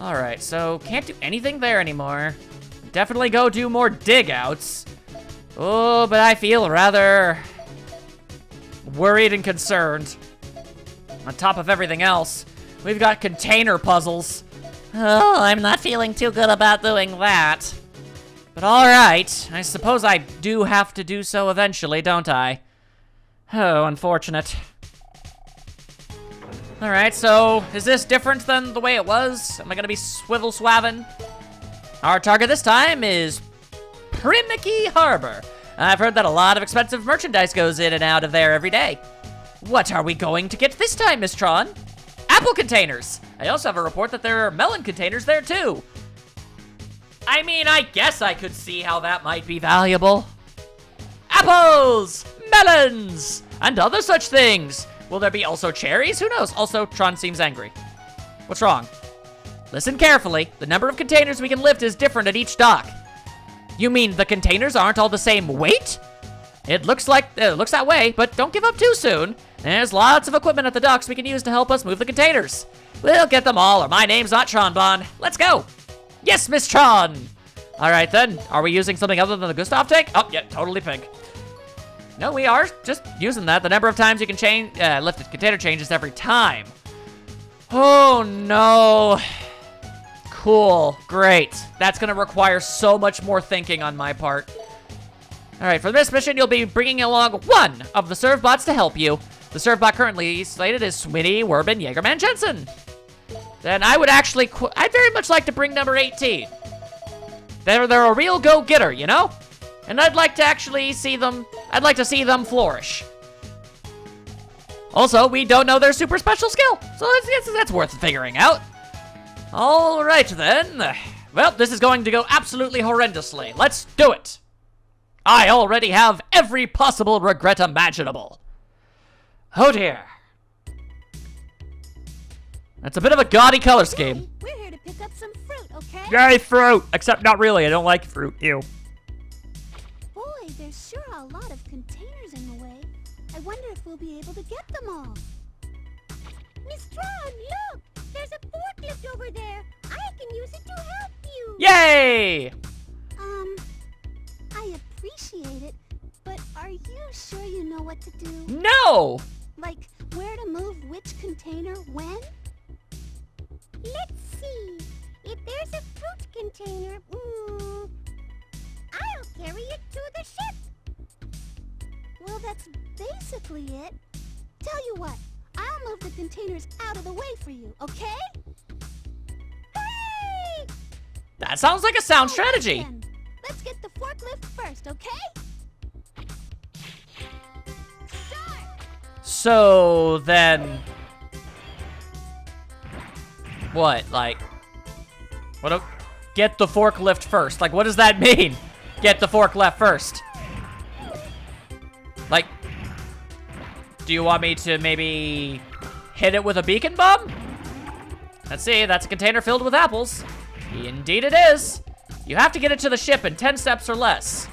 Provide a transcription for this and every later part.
All right, so can't do anything there anymore. Definitely go do more dig outs. Oh, but I feel rather worried and concerned. On top of everything else, we've got container puzzles. Oh, I'm not feeling too good about doing that. But all right, I suppose I do have to do so eventually, don't I? Oh, unfortunate. All right, so is this different than the way it was? Am I gonna be swivel swabbing? Our target this time is Primicky Harbor. I've heard that a lot of expensive merchandise goes in and out of there every day. What are we going to get this time, Miss Tron? Apple containers. I also have a report that there are melon containers there too. I mean, I guess I could see how that might be valuable. Apples, melons, and other such things. Will there be also cherries? Who knows? Also, Tron seems angry. What's wrong? Listen carefully. The number of containers we can lift is different at each dock. You mean the containers aren't all the same weight? It looks that way, but don't give up too soon. There's lots of equipment at the docks we can use to help us move the containers. We'll get them all, or my name's not Tron Bonne. Let's go. Yes, Miss Tron. All right, then. Are we using something other than the Gustav tank? Oh, yeah, totally pink. No, we are just using that. The number of times you can change, lift a container changes every time. Oh, no. Cool, great. That's gonna require so much more thinking on my part. All right, for this mission, you'll be bringing along one of the serve bots to help you. The serve bot currently slated is Swinny, Werbin, Jaegerman, Jensen. Then I would actually, I'd very much like to bring number 18. They're a real go-getter, you know? And I'd like to actually see them, flourish. Also, we don't know their super special skill, so that's worth figuring out. All right, then. Well, this is going to go absolutely horrendously. Let's do it. I already have every possible regret imaginable. Oh, dear. That's a bit of a gaudy color scheme. Hey, we're here to pick up some fruit, okay? Yay, fruit! Except not really, I don't like fruit, ew. Boy, there's sure a lot of containers in the way. I wonder if we'll be able to get them all. Miss Tron, look! There's a forklift over there. I can use it to help you. Yay! I appreciate it, but are you sure you know what to do? No! Like, where to move which container when? Let's see. If there's a fruit container, I'll carry it to the ship. Well, that's basically it. Tell you what, I'll move the containers out of the way for you, okay? Hey! That sounds like a sound strategy. Then. Let's get the forklift first, okay? Start! So then, what? Like, what? Get the forklift first. Like, what does that mean? Get the forklift first. Like, do you want me to maybe hit it with a beacon bomb? Let's see. That's a container filled with apples. Indeed, it is. You have to get it to the ship in 10 steps or less.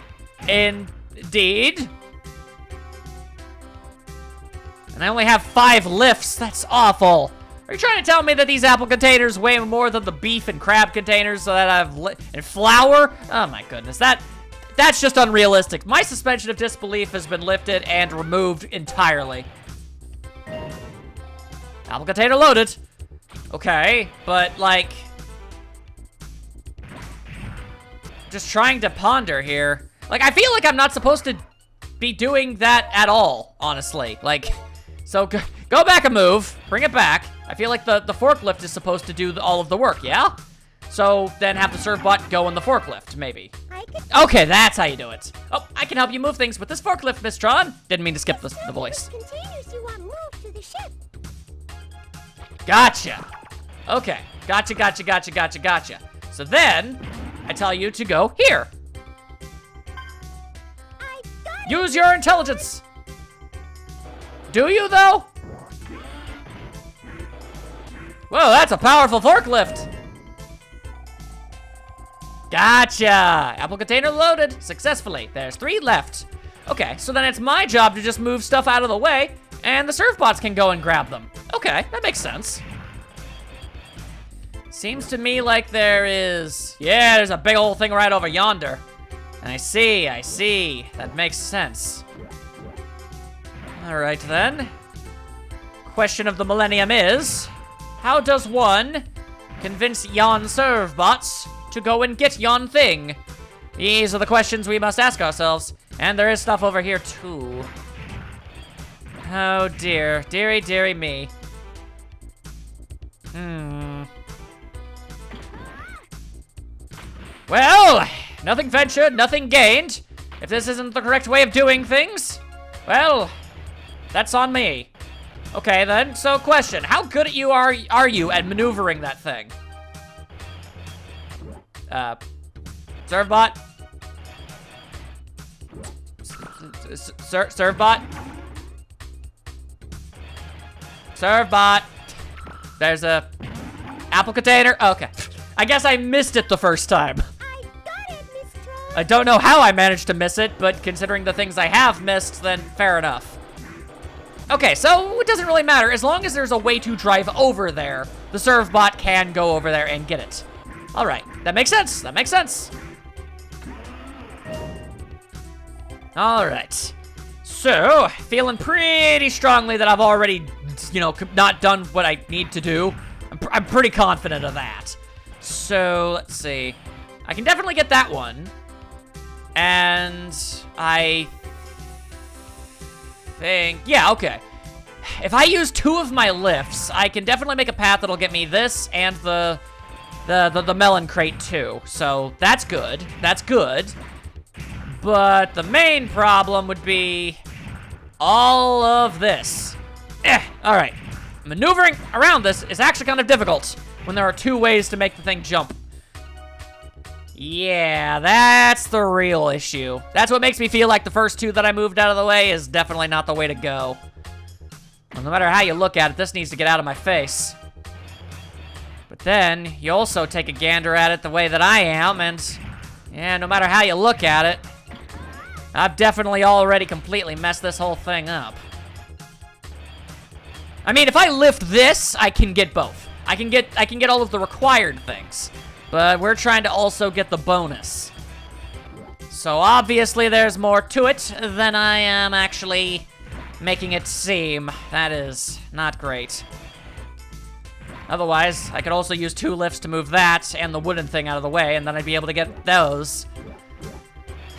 Indeed. And I only have 5 lifts. That's awful. Are you trying to tell me that these apple containers weigh more than the beef and crab containers so that I've and flour? Oh my goodness, that's just unrealistic. My suspension of disbelief has been lifted and removed entirely. Apple container loaded. Okay, but like, just trying to ponder here. Like, I feel like I'm not supposed to be doing that at all, honestly. Like, so go back a move, bring it back. I feel like the forklift is supposed to do all of the work, yeah? So then have the serve bot go in the forklift, maybe. Okay, that's how you do it. Oh, I can help you move things with this forklift, Miss Tron. Didn't mean to skip the voice. Containers you want moved to the ship. Gotcha. Okay, gotcha. So then, I tell you to go here. I got it. Use your intelligence. Do you, though? Whoa, that's a powerful forklift. Gotcha. Apple container loaded successfully. There's 3 left. Okay, so then it's my job to just move stuff out of the way, and the serve bots can go and grab them. Okay, that makes sense. Seems to me like there is... Yeah, there's a big old thing right over yonder. I see. That makes sense. Alright then. Question of the millennium is... How does one convince yon serve bots to go and get yon thing? These are the questions we must ask ourselves. And there is stuff over here too. Oh dear. Dearie me. Well, nothing ventured, nothing gained. If this isn't the correct way of doing things, well, that's on me. Okay then, so question, how good are you at maneuvering that thing? Servbot? Servbot? Servbot? There's a apple container? Okay. I guess I missed it the first time. I got it, Miss Tron. I don't know how I managed to miss it, but considering the things I have missed, then fair enough. Okay, so it doesn't really matter. As long as there's a way to drive over there, the servbot can go over there and get it. All right, that makes sense. That makes sense. All right. So, feeling pretty strongly that I've already, you know, not done what I need to do. I'm pretty confident of that. So, let's see. I can definitely get that one. And I think, yeah, okay. If I use 2 of my lifts, I can definitely make a path that'll get me this and the melon crate too. So, that's good. That's good. But the main problem would be all of this. All right. Maneuvering around this is actually kind of difficult when there are 2 ways to make the thing jump. Yeah, that's the real issue. That's what makes me feel like the first 2 that I moved out of the way is definitely not the way to go. Well, no matter how you look at it, this needs to get out of my face. But then, you also take a gander at it the way that I am, and yeah, no matter how you look at it, I've definitely already completely messed this whole thing up. I mean, if I lift this, I can get both. I can get all of the required things. But we're trying to also get the bonus. So obviously there's more to it than I am actually making it seem. That is not great. Otherwise, I could also use 2 lifts to move that and the wooden thing out of the way, and then I'd be able to get those.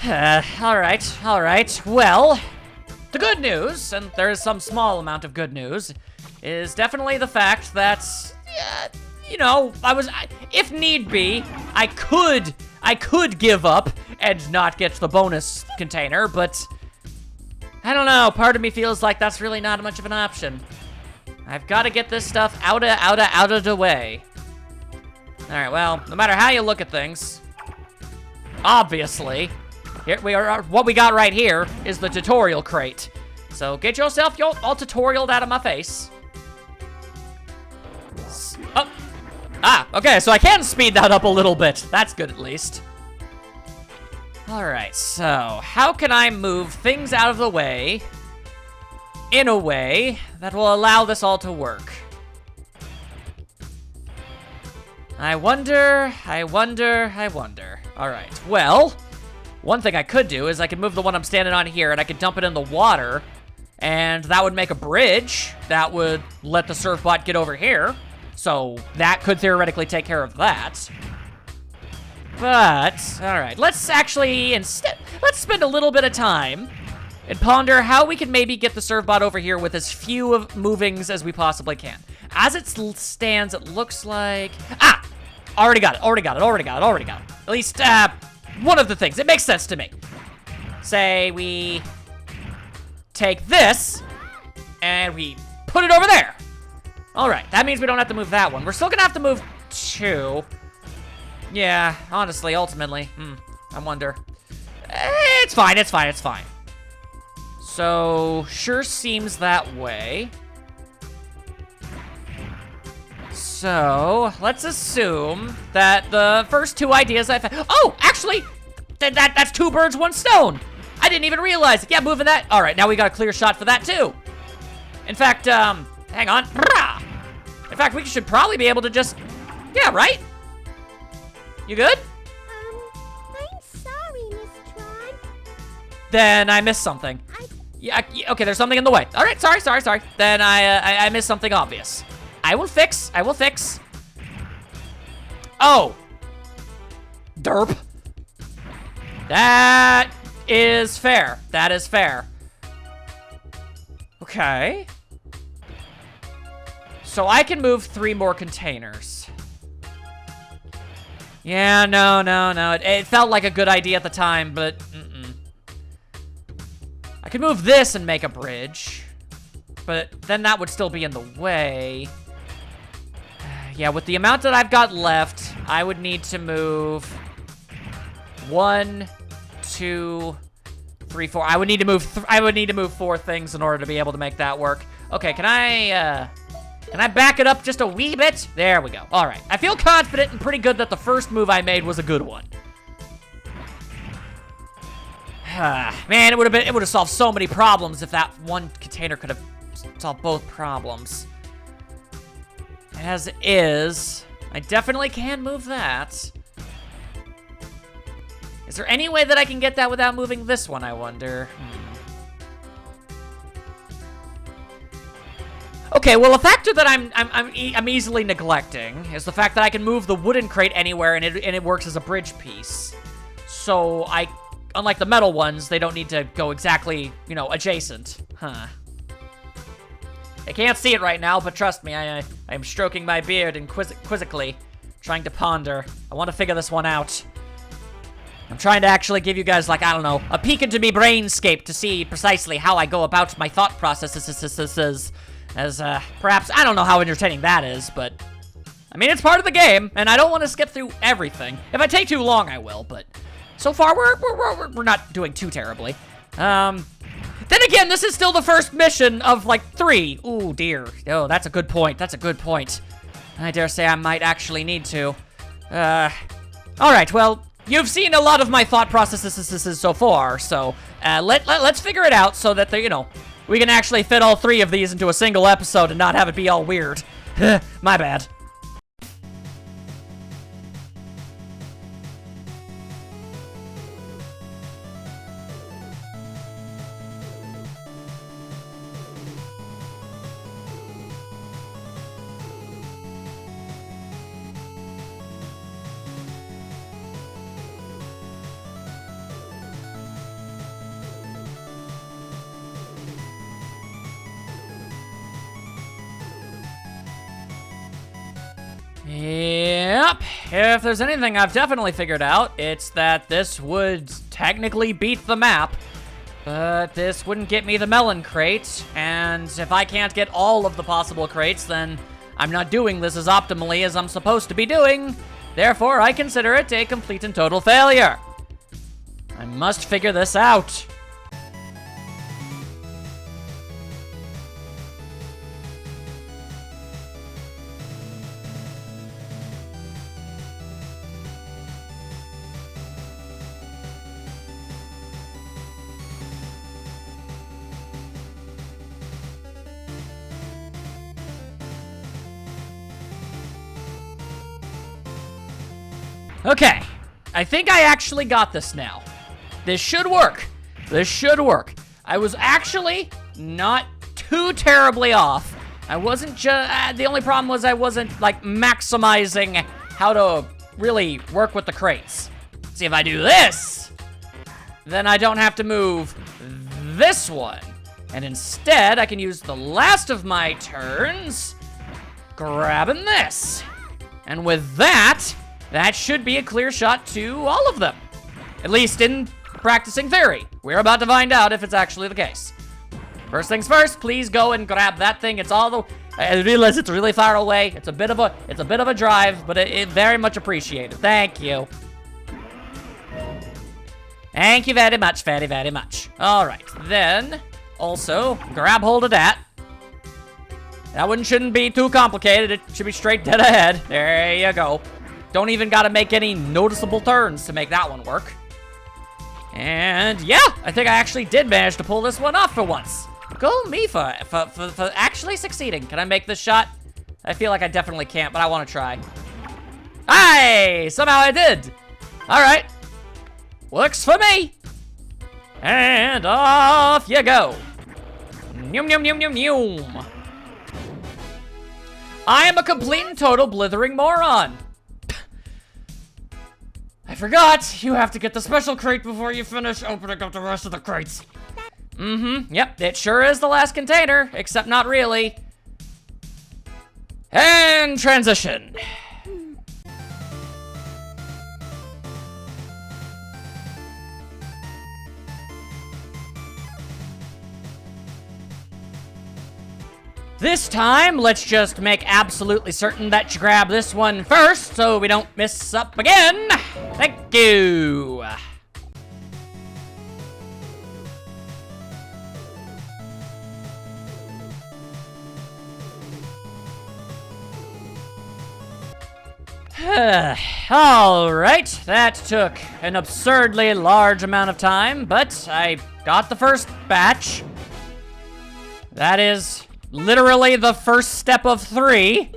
All right. Well, the good news, and there is some small amount of good news, is definitely the fact that, you know, if need be, I could give up and not get the bonus container, but I don't know. Part of me feels like that's really not much of an option. I've got to get this stuff out of the way. All right. Well, no matter how you look at things, obviously, here we are. What we got right here is the tutorial crate. So get yourself all tutorialed out of my face. Oh. Okay, so I can speed that up a little bit. That's good, at least. All right, so how can I move things out of the way in a way that will allow this all to work? I wonder. All right, well, one thing I could do is I could move the one I'm standing on here and I could dump it in the water, and that would make a bridge that would let the surfbot get over here. So that could theoretically take care of that. But, all right, let's spend a little bit of time and ponder how we can maybe get the surfbot over here with as few of movings as we possibly can. As it stands, it looks like, already got it. At least, one of the things. It makes sense to me. Say we take this and we put it over there. All right, that means we don't have to move that one. We're still gonna have to move 2. Yeah, honestly, ultimately, I wonder. It's fine. So, sure seems that way. So, let's assume that the first 2 ideas I've had. Oh, actually, that's 2 birds, 1 stone. I didn't even realize it. Yeah, moving that. All right, now we got a clear shot for that too. In fact, hang on. In fact, we should probably be able to just, Yeah, right? You good? I'm sorry, Miss Tron. Then I missed something. Yeah, okay, there's something in the way. All right, sorry. Then I missed something obvious. I will fix. Oh. Derp. That is fair. Okay. So I can move 3 more containers. Yeah, no. It felt like a good idea at the time, but I could move this and make a bridge, but then that would still be in the way. Yeah, with the amount that I've got left, I would need to move 1, 2, 3, 4. I would need to move 4 things in order to be able to make that work. Okay, can I back it up just a wee bit? There we go. All right. I feel confident and pretty good that the first move I made was a good one. Man, it would have solved so many problems if that one container could have solved both problems. As is, I definitely can move that. Is there any way that I can get that without moving this one, I wonder? Okay, well, a factor that I'm easily neglecting is the fact that I can move the wooden crate anywhere and it works as a bridge piece. So unlike the metal ones, they don't need to go exactly, adjacent. Huh. I can't see it right now, but trust me, I am stroking my beard and quizzically trying to ponder. I want to figure this one out. I'm trying to actually give you guys, like, I don't know, a peek into me brainscape to see precisely how I go about my thought processes. As, perhaps, I don't know how entertaining that is, but, I mean, it's part of the game, and I don't want to skip through everything. If I take too long, I will, but so far, we're not doing too terribly. Then again, this is still the first mission of, like, 3. Ooh, dear. Oh, that's a good point. I dare say I might actually need to. Alright, well, you've seen a lot of my thought processes so far, so, let's figure it out so that, we can actually fit all 3 of these into a single episode and not have it be all weird. My bad. Yep, if there's anything I've definitely figured out, it's that this would technically beat the map, but this wouldn't get me the melon crate, and if I can't get all of the possible crates, then I'm not doing this as optimally as I'm supposed to be doing. Therefore, I consider it a complete and total failure. I must figure this out. Okay, I think I actually got this now. This should work. I was actually not too terribly off. I wasn't just, the only problem was I wasn't, like, maximizing how to really work with the crates. See, if I do this, then I don't have to move this one. And instead, I can use the last of my turns grabbing this. And with that should be a clear shot to all of them. At least in practicing theory. We're about to find out if it's actually the case. First things first, please go and grab that thing. It's all the, I realize it's really far away. It's a bit of a drive, but it very much appreciated. Thank you. Thank you very much, very much. All right, then also grab hold of that. That one shouldn't be too complicated. It should be straight dead ahead. There you go. Don't even gotta make any noticeable turns to make that one work. And yeah, I think I actually did manage to pull this one off for once. Go me for actually succeeding. Can I make this shot? I feel like I definitely can't, but I want to try. Aye! Somehow I did. All right. Works for me. And off you go. Noom, noom, noom, noom, noom. I am a complete and total blithering moron. I forgot. You have to get the special crate before you finish opening up the rest of the crates. Mm-hmm. Yep, it sure is the last container, except not really. And transition. This time, let's just make absolutely certain that you grab this one first so we don't mess up again. Thank you. All right, that took an absurdly large amount of time, but I got the first batch. That is literally the first step of 3.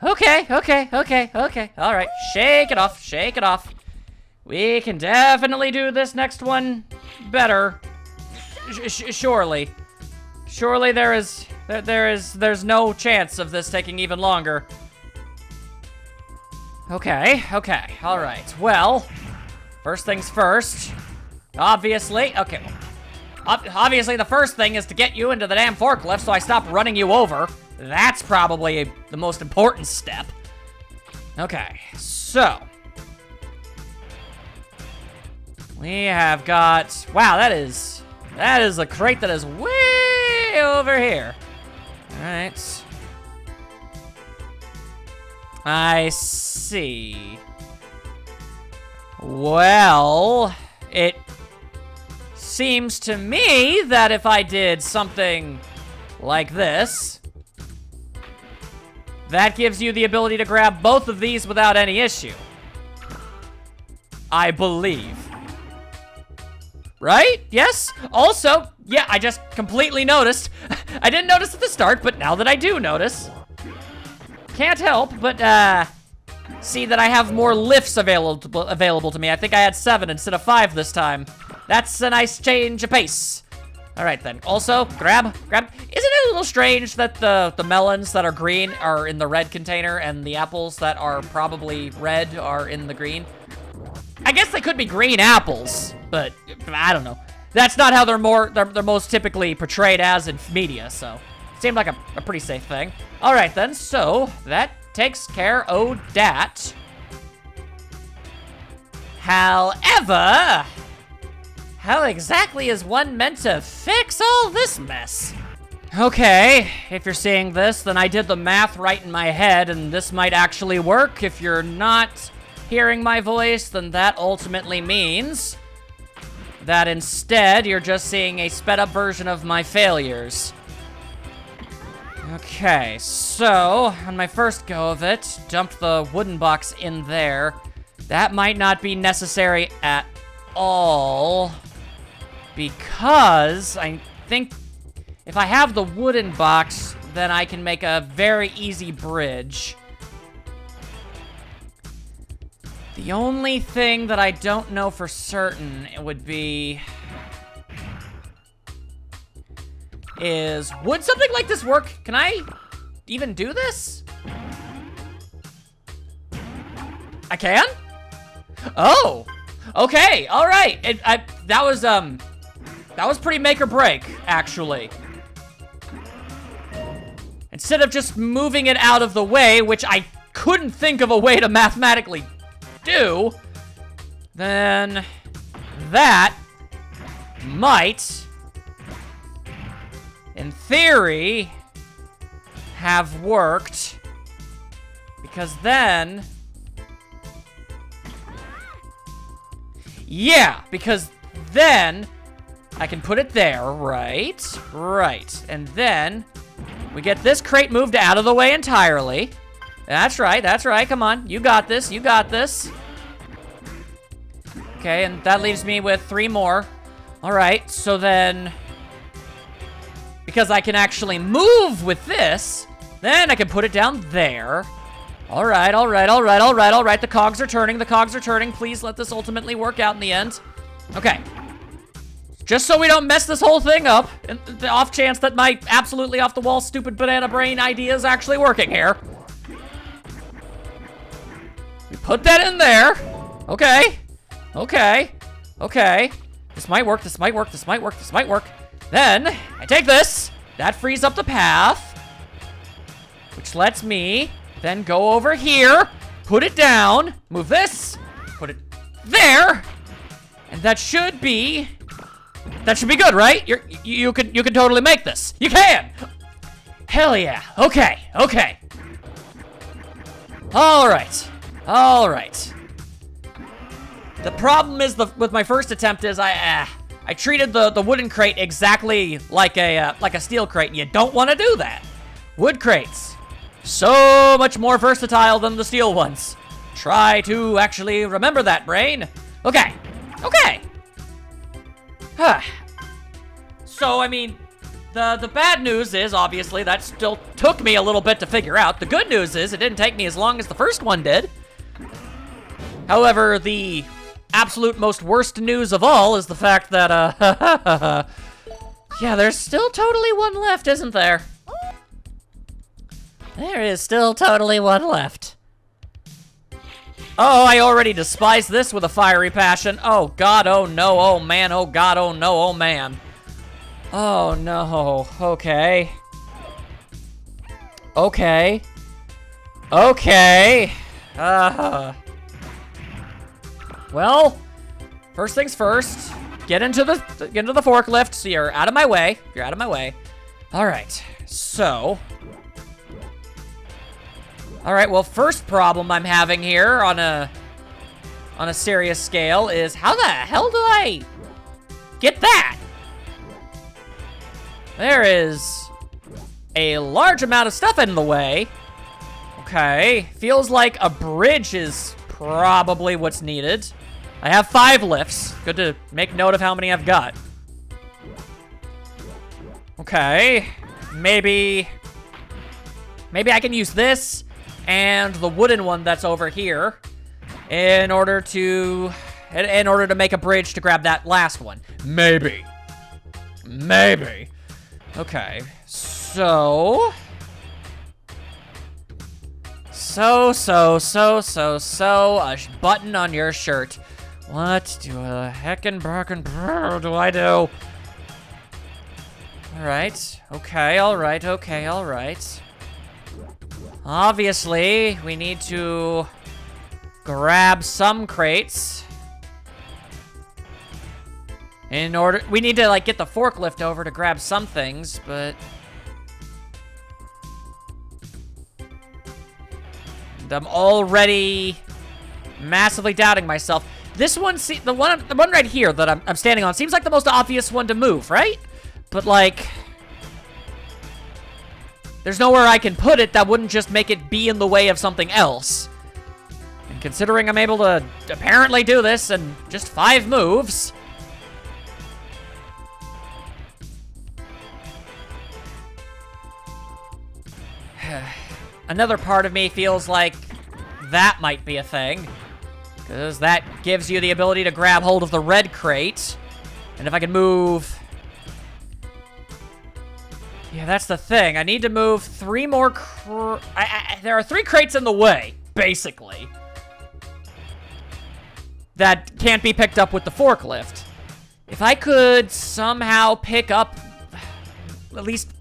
Okay. All right, shake it off. We can definitely do this next one better. Surely there's no chance of this taking even longer. Okay, all right. Well, first things first. Obviously, okay. Obviously, the first thing is to get you into the damn forklift so I stop running you over. That's probably the most important step. Okay, so. We have got, wow, that is a crate that is way over here. All right. I see. Well, it seems to me that if I did something like this, that gives you the ability to grab both of these without any issue. I believe. Right? Yes? Also, yeah, I just completely noticed. I didn't notice at the start, but now that I do notice, can't help but see that I have more lifts available to me. I think I had 7 instead of 5 this time. That's a nice change of pace. All right then. Also, grab. Isn't it a little strange that the melons that are green are in the red container and the apples that are probably red are in the green? I guess they could be green apples, but I don't know. That's not how they're most typically portrayed as in media, so seemed like a pretty safe thing. All right then, so that takes care of that. However, how exactly is one meant to fix all this mess? Okay, if you're seeing this, then I did the math right in my head, and this might actually work. If you're not hearing my voice, then that ultimately means that instead you're just seeing a sped up version of my failures. Okay, so on my first go of it, dumped the wooden box in there. That might not be necessary at all, because I think if I have the wooden box, then I can make a very easy bridge. The only thing that I don't know for certain would be would something like this work? Can I even do this? I can? Oh, okay, all right. That was pretty make or break, actually. Instead of just moving it out of the way, which I couldn't think of a way to mathematically do, then that might, in theory, have worked, because then, yeah, because then I can put it there, right, and then we get this crate moved out of the way entirely. That's right, come on, you got this. Okay, and that leaves me with 3 more. All right, so then, because I can actually move with this, then I can put it down there. All right, all right, all right, all right, all right. The cogs are turning. The cogs are turning. Please let this ultimately work out in the end. Okay. Just so we don't mess this whole thing up, and the off chance that my absolutely off-the-wall stupid banana brain idea is actually working here. We put that in there. Okay. Okay. Okay. This might work, this might work, this might work, this might work. Then, I take this. That frees up the path. Which lets me then go over here, put it down, move this, put it there. And that should be good, right? You can totally make this. You can. Hell yeah. Okay. Okay. All right. All right. The problem is with my first attempt is I treated the wooden crate exactly like a steel crate, and you don't want to do that. Wood crates, so much more versatile than the steel ones. Try to actually remember that, brain. Okay. Okay. So, I mean, the bad news is, obviously, that still took me a little bit to figure out. The good news is, it didn't take me as long as the first one did. However, the absolute most worst news of all is the fact that, yeah, there's still totally one left, isn't there? There is still totally one left. Oh, I already despise this with a fiery passion. Oh, God, oh, no, oh, man, oh, God, oh, no, oh, man. Oh, no, okay. Okay. Okay. Well, first things first, get into the forklift so you're out of my way. You're out of my way. All right, so... All right, well, first problem I'm having here on a serious scale is how the hell do I get that? There is a large amount of stuff in the way. Okay, feels like a bridge is probably what's needed. I have 5 lifts. Good to make note of how many I've got. Okay, maybe I can use this and the wooden one that's over here in order to make a bridge to grab that last one. Maybe. Okay, so a button on your shirt. What do a heckin' barkin' do I do? All right, okay, all right, okay, all right. Obviously, we need to grab some crates. We need to, like, get the forklift over to grab some things, but... I'm already massively doubting myself. This one, the one right here that I'm standing on seems like the most obvious one to move, right? But, like... there's nowhere I can put it that wouldn't just make it be in the way of something else. And considering I'm able to apparently do this in just 5 moves... Another part of me feels like that might be a thing. Because that gives you the ability to grab hold of the red crate. And if I can move... yeah, that's the thing. I need to move 3 more there are 3 crates in the way, basically. That can't be picked up with the forklift. If I could somehow pick up... at least...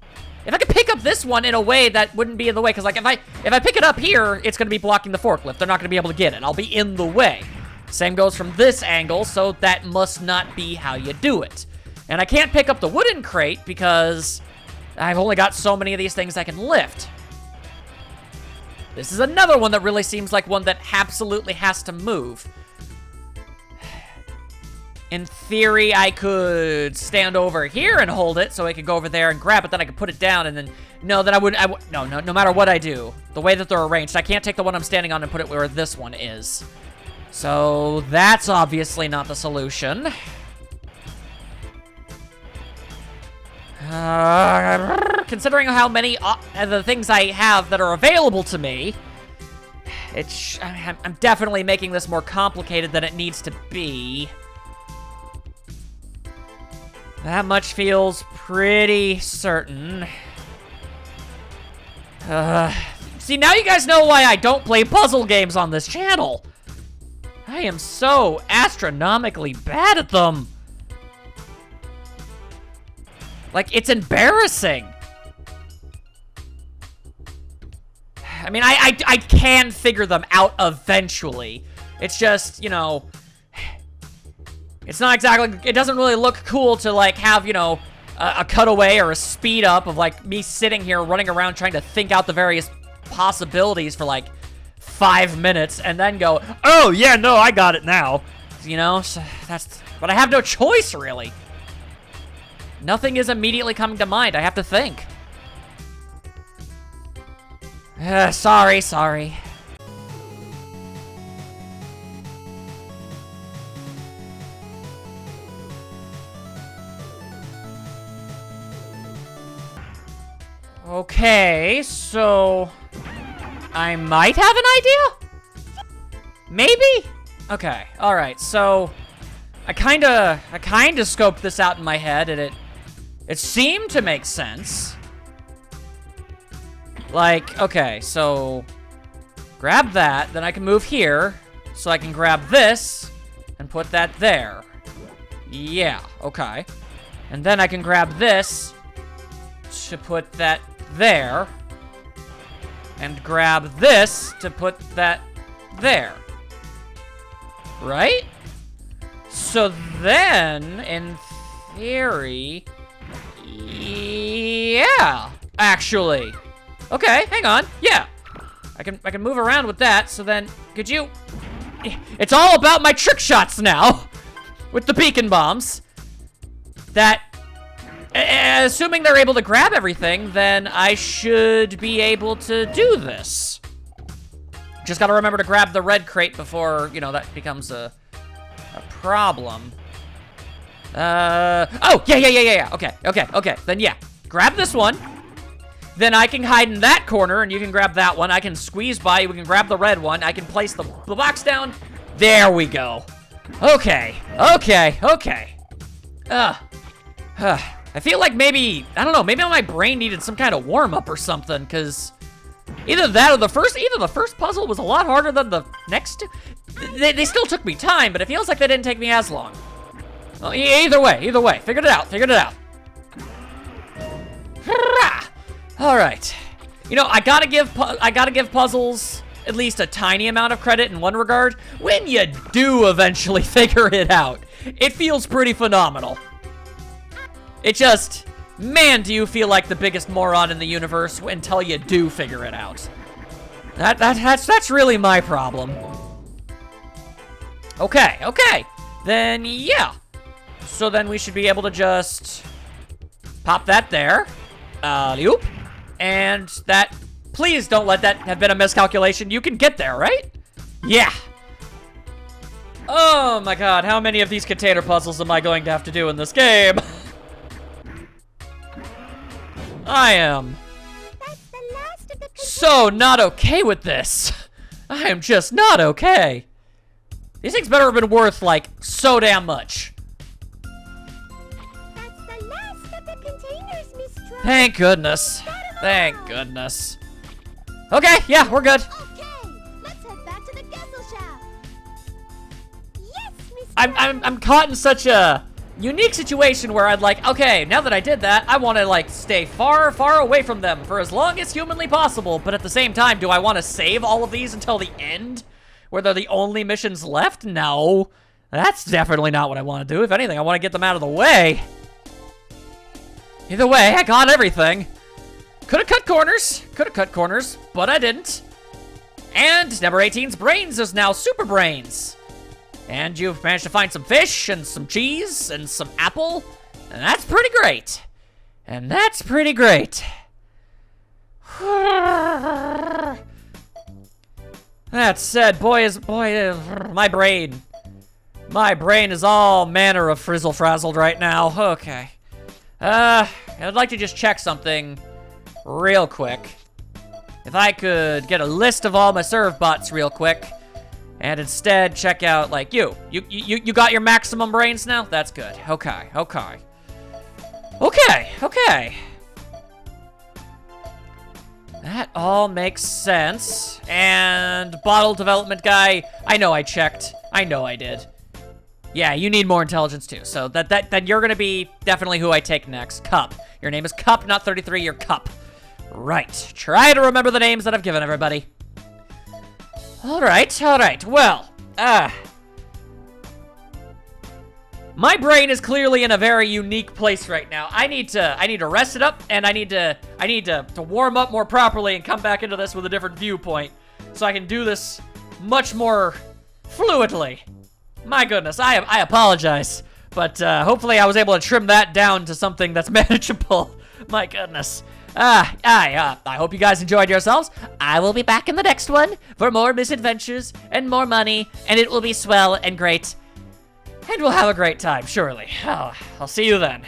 if I could pick up this one in a way that wouldn't be in the way, because like if I pick it up here, it's gonna be blocking the forklift. They're not gonna be able to get it. I'll be in the way. Same goes from this angle, so that must not be how you do it. And I can't pick up the wooden crate because I've only got so many of these things I can lift. This is another one that really seems like one that absolutely has to move. In theory, I could stand over here and hold it so I could go over there and grab it, then I could put it down and then... no, then I wouldn't... no matter what I do, the way that they're arranged, I can't take the one I'm standing on and put it where this one is. So, that's obviously not the solution. Considering how many the things I have that are available to me, I'm definitely making this more complicated than it needs to be. That much feels pretty certain. See, now you guys know why I don't play puzzle games on this channel. I am so astronomically bad at them. Like, it's embarrassing. I mean, I can figure them out eventually. It's just, you know, it's not exactly, it doesn't really look cool to, like, have, you know, a cutaway or a speed up of, like, me sitting here running around trying to think out the various possibilities for, like, 5 minutes and then go, Oh, yeah, no, I got it now. you know, so but I have no choice, really. Nothing is immediately coming to mind. I have to think. Sorry. Okay, so I might have an idea? Maybe? Okay, alright, so I kinda scoped this out in my head and it seemed to make sense. Like, okay, so grab that, then I can move here, so I can grab this and put that there. Yeah, okay. And then I can grab this to put that there, and grab this to put that there. Right? So then, in theory, yeah, actually. Okay, hang on. Yeah. I can move around with that, so then could you it's all about my trick shots now with the beacon bombs. That assuming they're able to grab everything, then I should be able to do this. Just gotta remember to grab the red crate before, you know, that becomes a problem. Oh, yeah. Okay. Then yeah, grab this one. Then I can hide in that corner, and you can grab that one. I can squeeze by, we can grab the red one. I can place the box down. There we go. Okay. I feel like maybe, I don't know, maybe my brain needed some kind of warm-up or something, because either that or the first puzzle was a lot harder than the next two. They still took me time, but it feels like they didn't take me as long. Well, either way, figured it out. All right. You know, I gotta give puzzles at least a tiny amount of credit in one regard. When you do eventually figure it out, it feels pretty phenomenal. It just, man, do you feel like the biggest moron in the universe until you do figure it out. That's really my problem. Okay. Then, yeah. So then we should be able to just pop that there. Loop. And that, please don't let that have been a miscalculation. You can get there, right? Yeah. Oh my god, how many of these container puzzles am I going to have to do in this game? I am so not okay with this. I am just not okay. These things better have been worth, like, so damn much. That's the last of the containers, Miss Tron. Thank goodness. Okay, yeah, we're good. Okay, let's head back to the castle shaft. Yes, Miss I'm caught in such a unique situation where I'd like, okay, now that I did that, I want to, like, stay far, far away from them for as long as humanly possible, but at the same time, do I want to save all of these until the end, where they're the only missions left? No, that's definitely not what I want to do. If anything, I want to get them out of the way. Either way, I got everything. Could have cut corners, but I didn't. And number 18's brains is now super brains. And you've managed to find some fish and some cheese and some apple. And that's pretty great. That said, my brain is all manner of frizzle-frazzled right now. Okay. I'd like to just check something real quick. if I could get a list of all my serve bots real quick, and instead check out, like, you got your maximum brains now? That's good. Okay. That all makes sense. And bottle development guy, I know I checked. I know I did. Yeah, you need more intelligence too. So then you're gonna be definitely who I take next. Cup. Your name is Cup, not 33, you're Cup. Right. Try to remember the names that I've given everybody. All right. Well, my brain is clearly in a very unique place right now. I need to rest it up, and I need to warm up more properly and come back into this with a different viewpoint, so I can do this much more fluidly. My goodness, I apologize, but hopefully I was able to trim that down to something that's manageable. My goodness. I hope you guys enjoyed yourselves. I will be back in the next one for more misadventures and more money, and it will be swell and great. And we'll have a great time, surely. I'll see you then.